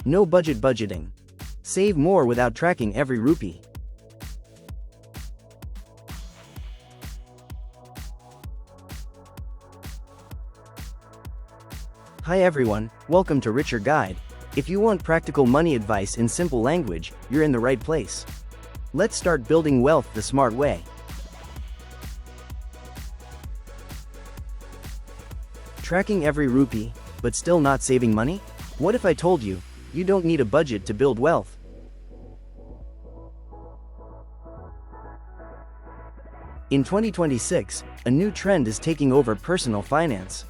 No budget budgeting. Save more without tracking every rupee. Hi everyone, welcome to Richer Guide. If you want practical money advice in simple language, you're in the right place. Let's start building wealth the smart way. Tracking every rupee, but still not saving money? What if I told you, you don't need a budget to build wealth? In 2026, a new trend is taking over personal finance.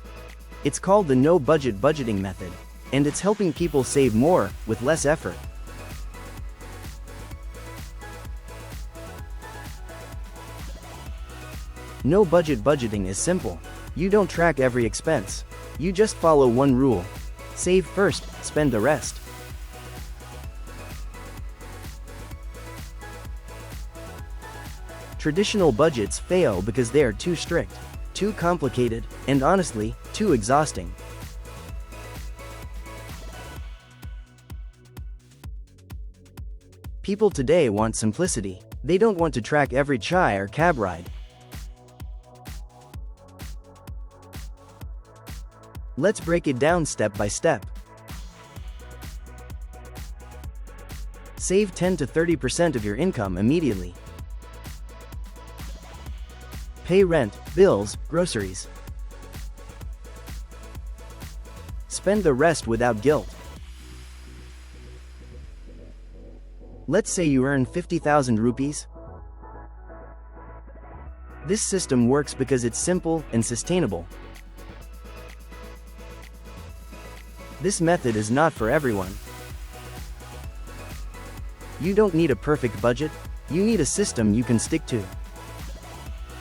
It's called the no budget budgeting method, and it's helping people save more with less effort. No budget budgeting is simple. You don't track every expense. You just follow one rule. Save first, spend the rest. Traditional budgets fail because they are too strict, too complicated, and honestly, too exhausting. People today want simplicity. They don't want to track every chai or cab ride. Let's break it down step by step. Save 10 to 30% of your income immediately. Pay rent, bills, groceries. Spend the rest without guilt. Let's say you earn 50,000 rupees. This system works because it's simple and sustainable. This method is not for everyone. You don't need a perfect budget, you need a system you can stick to.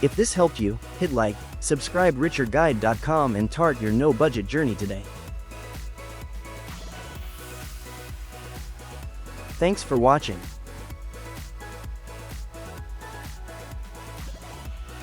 If this helped you, hit like, subscribe richerguide.com and start your no-budget journey today. Thanks for watching.